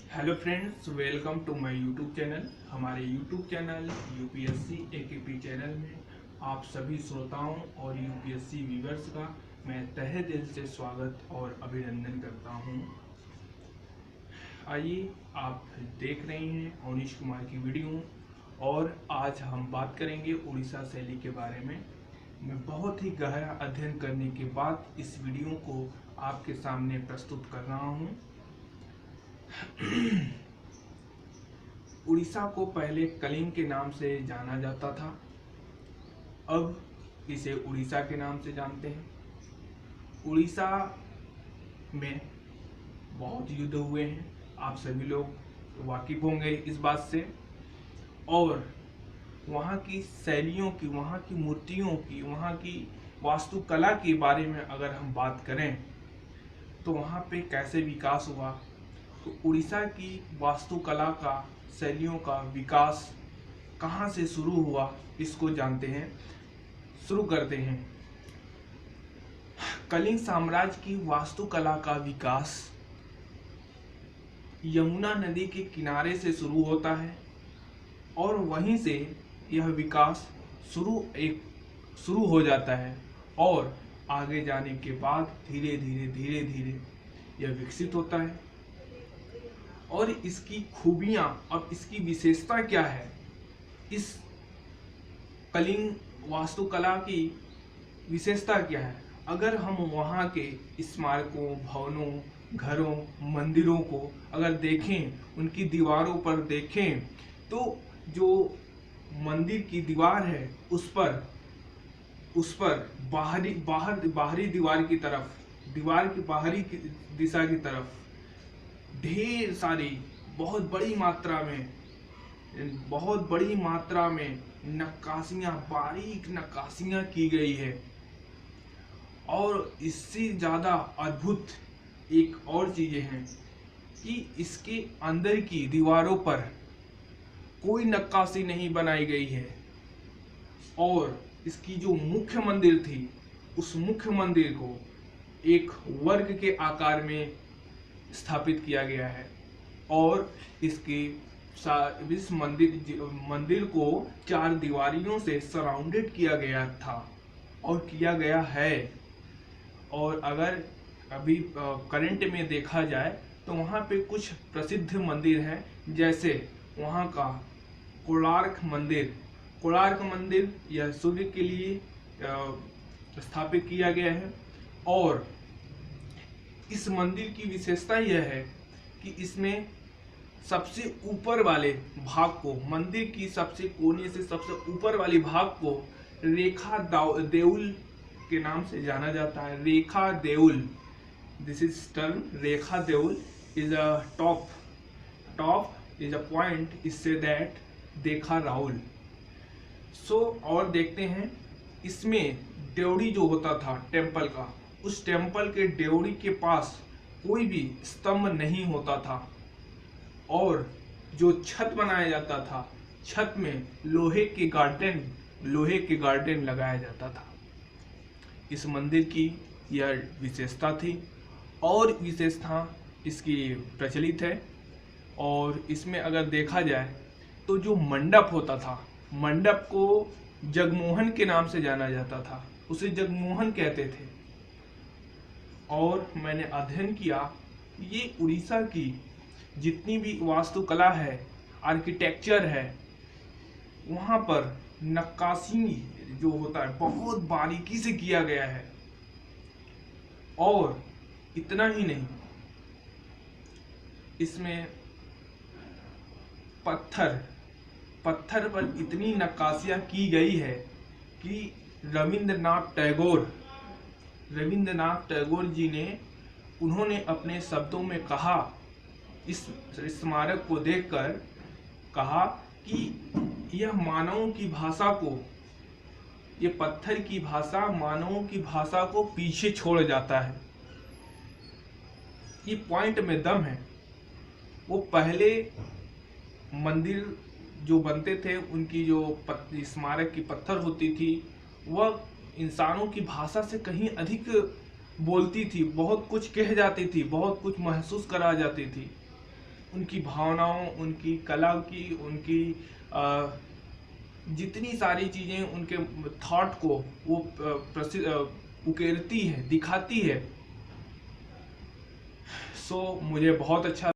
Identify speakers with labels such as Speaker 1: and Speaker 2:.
Speaker 1: Hello friends, welcome to my YouTube channel. हमारे YouTube channel UPSC AKP channel में आप सभी श्रोताओं और यूपीएससी व्यूअर्स का मैं तहे दिल से स्वागत और अभिनंदन करता हूं। आइए, आप देख रहे हैं अवनीश कुमार की वीडियो और आज हम बात करेंगे उड़ीसा शैली के बारे में। मैं बहुत ही गहरा अध्ययन करने के बाद इस वीडियो को आपके सामने प्रस्तुत कर रहा हूं। उड़ीसा को पहले कलिंग के नाम से जाना जाता था, अब इसे उड़ीसा के नाम से जानते हैं। उड़ीसा में बहुत युद्ध हुए हैं, आप सभी लोग वाकिफ होंगे इस बात से। और वहाँ की शैलियों की, वहाँ की मूर्तियों की, वहाँ की वास्तुकला के बारे में अगर हम बात करें तो वहाँ पे कैसे विकास हुआ, तो उड़ीसा की वास्तुकला का, शैलियों का विकास कहाँ से शुरू हुआ, इसको जानते हैं। शुरू करते हैं। कलिंग साम्राज्य की वास्तुकला का विकास यमुना नदी के किनारे से शुरू होता है और वहीं से यह विकास शुरू हो जाता है और आगे जाने के बाद धीरे धीरे यह विकसित होता है। और इसकी खूबियां और इसकी विशेषता क्या है, इस कलिंग वास्तुकला की विशेषता क्या है, अगर हम वहाँ के स्मारकों, भवनों, घरों, मंदिरों को अगर देखें, उनकी दीवारों पर देखें, तो जो मंदिर की दीवार है उस पर बाहरी दीवार की तरफ, दीवार की बाहरी दिशा की तरफ ढेर सारी बहुत बड़ी मात्रा में नक्काशियां, बारीक नक्काशियां की गई है। और इससे ज्यादा अद्भुत एक और चीजें हैं कि इसके अंदर की दीवारों पर कोई नक्काशी नहीं बनाई गई है और इसकी जो मुख्य मंदिर थी, उस मुख्य मंदिर को एक वर्ग के आकार में स्थापित किया गया है और इस मंदिर को 4 दीवारियों से सराउंडेड किया गया था और किया गया है। और अगर अभी करंट में देखा जाए तो वहाँ पे कुछ प्रसिद्ध मंदिर हैं, जैसे वहाँ का कोणार्क मंदिर यह सूर्य के लिए स्थापित किया गया है। और इस मंदिर की विशेषता यह है कि इसमें सबसे ऊपर वाले भाग को, मंदिर की सबसे कोने से सबसे ऊपर वाले भाग को रेखा देउल के नाम से जाना जाता है। Rekha Deul, this is term Rekha Deul is a top is a point is say that देखा राहुल। और देखते हैं, इसमें ड्योढ़ी जो होता था टेम्पल का, उस टेम्पल के ड्योढ़ी के पास कोई भी स्तंभ नहीं होता था और जो छत बनाया जाता था, छत में लोहे के गार्डन लगाया जाता था। इस मंदिर की यह विशेषता थी और विशेषता इसकी प्रचलित है। और इसमें अगर देखा जाए तो जो मंडप होता था, मंडप को जगमोहन के नाम से जाना जाता था, उसे जगमोहन कहते थे। और मैंने अध्ययन किया, ये उड़ीसा की जितनी भी वास्तुकला है, आर्किटेक्चर है, वहाँ पर नक्काशी जो होता है बहुत बारीकी से किया गया है। और इतना ही नहीं, इसमें पत्थर पर इतनी नक्काशियां की गई है कि रविंद्रनाथ टैगोर जी ने, उन्होंने अपने शब्दों में कहा, इस स्मारक को देखकर कहा कि यह मानवों की भाषा को, ये पत्थर की भाषा मानवों की भाषा को पीछे छोड़ जाता है। ये पॉइंट में दम है। वो पहले मंदिर जो बनते थे, उनकी जो स्मारक की पत्थर होती थी, वह इंसानों की भाषा से कहीं अधिक बोलती थी, बहुत कुछ कह जाती थी, बहुत कुछ महसूस करा जाती थी। उनकी भावनाओं, उनकी कला की, उनकी जितनी सारी चीज़ें, उनके थॉट को वो उकेरती है, दिखाती है। सो मुझे बहुत अच्छा